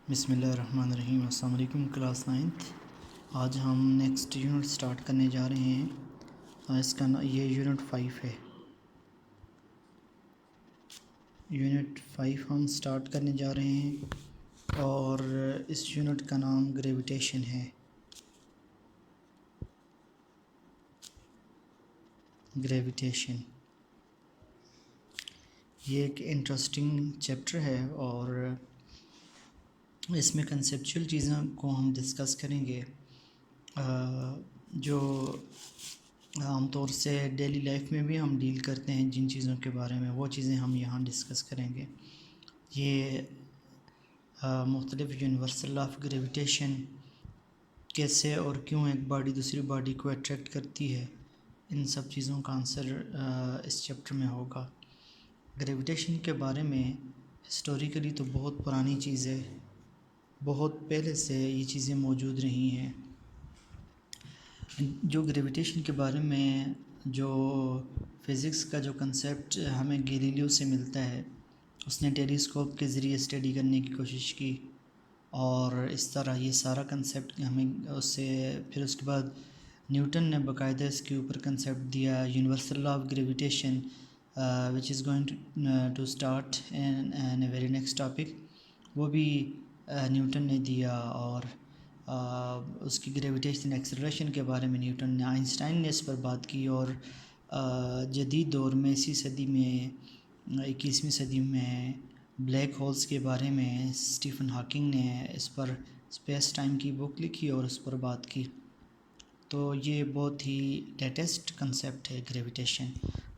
بسم اللہ الرحمن الرحیم۔ السلام علیکم کلاس 9th۔ آج ہم نیکسٹ یونٹ سٹارٹ کرنے جا رہے ہیں اور اس کا یہ یونٹ 5 ہے۔ یونٹ 5 ہم سٹارٹ کرنے جا رہے ہیں اور اس یونٹ کا نام گریویٹیشن ہے۔ گریویٹیشن یہ ایک انٹرسٹنگ چیپٹر ہے اور اس میں کنسیپچول چیزوں کو ہم ڈسکس کریں گے جو عام طور سے ڈیلی لائف میں بھی ہم ڈیل کرتے ہیں۔ جن چیزوں کے بارے میں وہ چیزیں ہم یہاں ڈسکس کریں گے۔ یہ مختلف یونیورسل لا آف گریویٹیشن کیسے اور کیوں ایک باڈی دوسری باڈی کو اٹریکٹ کرتی ہے، ان سب چیزوں کا آنسر اس چیپٹر میں ہوگا۔ گریویٹیشن کے بارے میں ہسٹوریکلی تو بہت پرانی چیز ہے، بہت پہلے سے یہ چیزیں موجود رہی ہیں۔ جو گریویٹیشن کے بارے میں جو فزکس کا جو کنسیپٹ ہمیں گیلیلیو سے ملتا ہے، اس نے ٹیلیسکوپ کے ذریعے اسٹڈی کرنے کی کوشش کی اور اس طرح یہ سارا کنسیپٹ ہمیں اس سے پھر اس کے بعد نیوٹن نے باقاعدہ اس کے اوپر کنسیپٹ دیا universal law of gravitation which is going to start in a very next topic, وہ بھی نیوٹن نے دیا۔ اور اس کی گریویٹیشن ایکسلریشن کے بارے میں نیوٹن نے، آئنسٹائن نے اس پر بات کی، اور جدید دور میں اسی صدی میں 21ویں صدی میں بلیک ہولز کے بارے میں اسٹیفن ہاکنگ نے اس پر اسپیس ٹائم کی بک لکھی اور اس پر بات کی۔ تو یہ بہت ہی لیٹسٹ کنسیپٹ ہے گریویٹیشن۔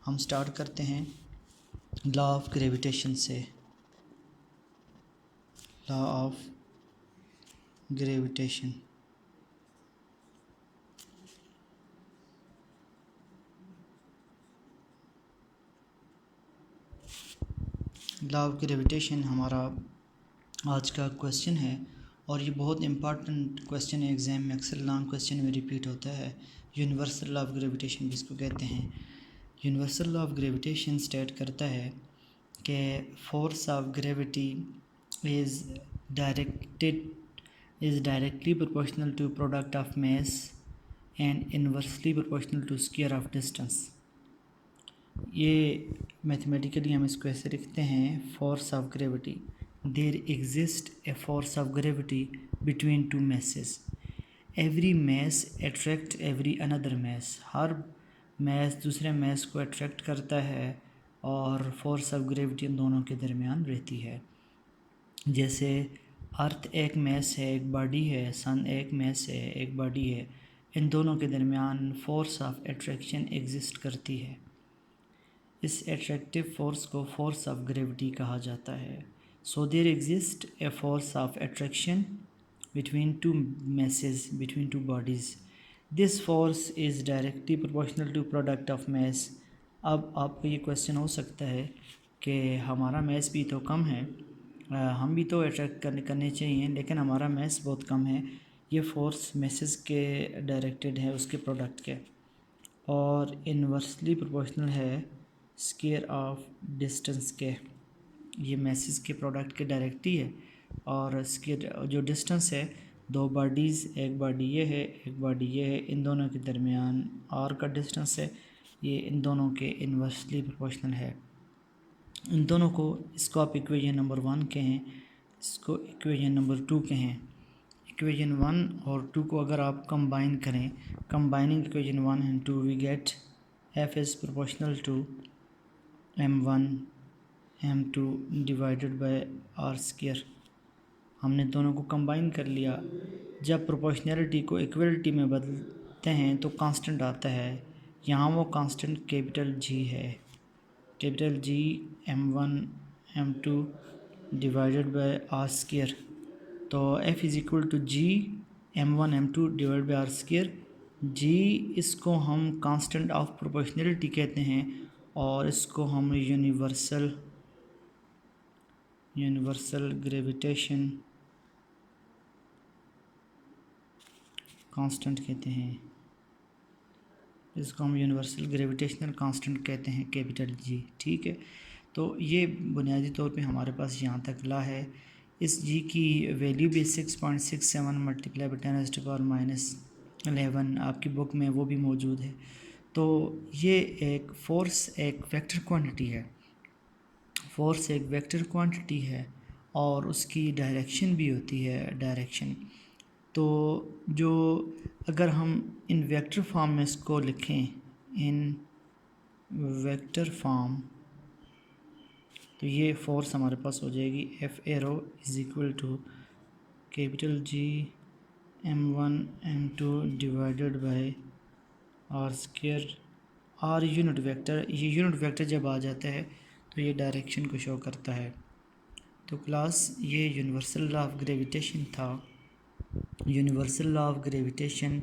ہم سٹارٹ کرتے ہیں لا آف گریویٹیشن سے۔ لا of gravitation law of gravitation ہمارا آج کا کویسچن ہے اور یہ بہت امپارٹنٹ کویسچن ہے، ایگزام میں اکثر لانگ کویسچن میں ریپیٹ ہوتا ہے۔ یونیورسل لا آف گریویٹیشن جس کو کہتے ہیں، universal law of gravitation state کرتا ہے کہ force of gravity is directly proportional to product of mass and inversely proportional to square of distance۔ یہ میتھمیٹیکلی ہم اس کو ایسے لکھتے ہیں، force of gravity, there exist a force of gravity between two masses, every mass attract every other mass, ہر mass دوسرے mass کو اٹریکٹ کرتا ہے اور فورس آف گریویٹی ان دونوں کے درمیان رہتی ہے۔ جیسے ارتھ ایک میس ہے، ایک باڈی ہے، سن ایک میس ہے، ایک باڈی ہے، ان دونوں کے درمیان فورس آف اٹریکشن ایگزسٹ کرتی ہے۔ اس اٹریکٹیو فورس کو فورس آف گریویٹی کہا جاتا ہے۔ So there exist a force of attraction between two masses, between two bodies, this force is directly proportional to product of mass. اب آپ کو یہ کویسچن ہو سکتا ہے کہ ہمارا میس بھی تو کم ہے، ہم بھی تو اٹریکٹ کرنے چاہیے، لیکن ہمارا میس بہت کم ہے۔ یہ فورس میسز کے ڈائریکٹڈ ہے، اس کے پروڈکٹ کے، اور انورسلی پروپورشنل ہے اسکیئر آف ڈسٹنس کے۔ یہ میسز کے پروڈکٹ کے ڈائریکٹی ہے اور اسکیئر جو ڈسٹنس ہے، دو باڈیز، ایک باڈی یہ ہے ایک باڈی یہ ہے، ان دونوں کے درمیان آر کا ڈسٹنس ہے، یہ ان دونوں کے انورسلی پروپورشنل ہے۔ ان دونوں کو اس کو آپ ایکویژن نمبر 1 کہیں، اس کو ایکویژن نمبر 2 کہیں۔ ایکویژن 1 اور 2 کو اگر آپ کمبائن کریں، combining equation 1 and 2 we get F is proportional to m1 m2 divided by R square. ہم نے دونوں کو کمبائن کر لیا۔ جب پروپورشنلٹی کو ایکویلٹی میں بدلتے ہیں تو کانسٹنٹ آتا ہے، یہاں وہ کانسٹنٹ کیپٹل جی ہے، capital G m1 m2 divided by R square. تو F is equal to G m1 m2 divide by R square. G اس کو ہم کانسٹنٹ آف پروپورشنلٹی کہتے ہیں اور اس کو ہم یونیورسل گریویٹیشن کانسٹنٹ کہتے ہیں، اس کو ہم یونیورسل گریویٹیشنل کانسٹنٹ کہتے ہیں، کیپٹل جی۔ ٹھیک ہے، تو یہ بنیادی طور پہ ہمارے پاس یہاں تک لا ہے۔ اس جی کی ویلیو بھی 6.67 ملٹیپلائی بائی 10⁻11 آپ کی بک میں وہ بھی موجود ہے. تو یہ ایک فورس ایک ویکٹر کوانٹٹی ہے. فورس ایک ویکٹر کوانٹٹی ہے اور اس کی ڈائریکشن بھی ہوتی ہے ڈائریکشن. تو جو اگر ہم ان ویکٹر فارم میں اس کو لکھیں ان ویکٹر فارم تو یہ فورس ہمارے پاس ہو جائے گی F arrow is equal to capital G m1 m2 divided by R square. R unit vector, یہ یونٹ ویکٹر جب آ جاتا ہے تو یہ ڈائریکشن کو شو کرتا ہے. تو کلاس یہ یونیورسل لا آف گریویٹیشن تھا. یونیورسل لا آف گریویٹیشن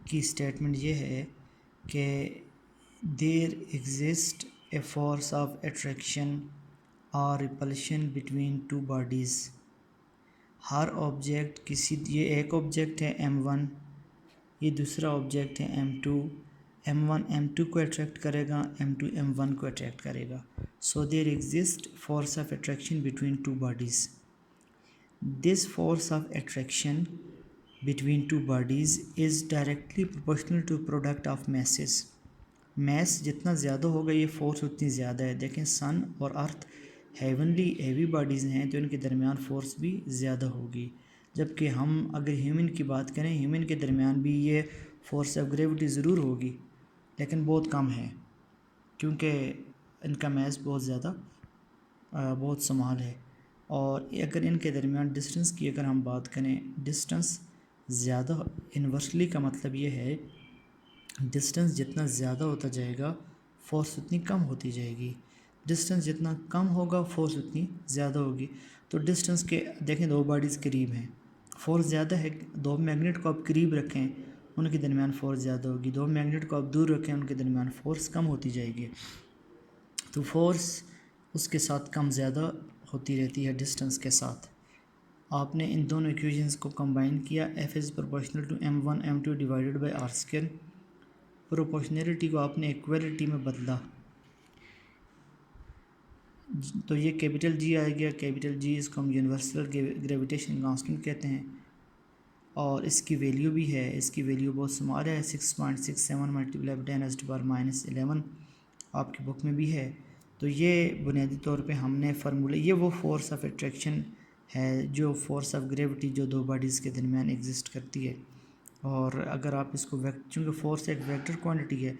کی اسٹیٹمنٹ یہ ہے کہ there exist a force of attraction اور ریپلشن بٹوین ٹو باڈیز. ہر آبجیکٹ یہ ایک آبجیکٹ ہے m1، یہ دوسرا آبجیکٹ ہے m2. m1 m2 کو اٹریکٹ کرے گا، m2 m1 کو اٹریکٹ کرے گا. So there exist force of attraction between two bodies. This force of attraction between two bodies is directly proportional to product of masses. Mass جتنا زیادہ ہوگا یہ force اتنی زیادہ ہے. دیکھیں سن اور ارتھ ہیوی باڈیز ہیں تو ان کے درمیان فورس بھی زیادہ ہوگی. جبکہ ہم اگر ہیومن کی بات کریں، ہیومن کے درمیان بھی یہ فورس آف گریوٹی ضرور ہوگی لیکن بہت کم ہے کیونکہ ان کا میس بہت زیادہ بہت سمال ہے. اور اگر ان کے درمیان ڈسٹنس کی اگر ہم بات کریں، ڈسٹنس زیادہ انورسلی کا مطلب یہ ہے ڈسٹنس جتنا زیادہ ہوتا جائے گا فورس اتنی کم ہوتی جائے گی. ڈسٹنس جتنا کم ہوگا فورس اتنی زیادہ ہوگی. تو ڈسٹنس کے دیکھیں دو باڈیز قریب ہیں، فورس زیادہ ہے. دو میگنیٹ کو آپ قریب رکھیں ان کے درمیان فورس زیادہ ہوگی، دو میگنیٹ کو آپ دور رکھیں ان کے درمیان فورس کم ہوتی جائے گی. تو فورس اس کے ساتھ کم زیادہ ہوتی رہتی ہے ڈسٹنس کے ساتھ. آپ نے ان دونوں ایکویشنز کو کمبائن کیا، F is proportional to m1 m2 divided by R square. Proportionality کو آپ نے ایکویلٹی میں بدلا تو یہ کیپٹل جی آئے گیا. کیپٹل جی اس کو ہم یونیورسل گریویٹیشن کانسٹنٹ کہتے ہیں اور اس کی ویلیو بھی ہے، اس کی ویلیو بہت سمال ہے 6.67 ملٹیپلائی بائی 10⁻11 آپ کی بک میں بھی ہے. تو یہ بنیادی طور پہ ہم نے فارمولے، یہ وہ فورس آف اٹریکشن ہے جو فورس آف گریوٹی جو دو باڈیز کے درمیان ایگزسٹ کرتی ہے. اور اگر آپ اس کو چونکہ فورس ایک ویکٹر کوانٹٹی ہے،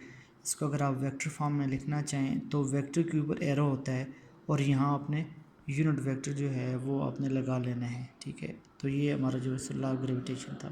اس کو اگر آپ ویکٹر فارم میں لکھنا چاہیں تو ویکٹر کے اوپر ایرو ہوتا ہے اور یہاں آپ نے یونٹ ویکٹر جو ہے وہ آپ نے لگا لینا ہے. ٹھیک ہے، تو یہ ہمارا جو لا آف گریویٹیشن تھا.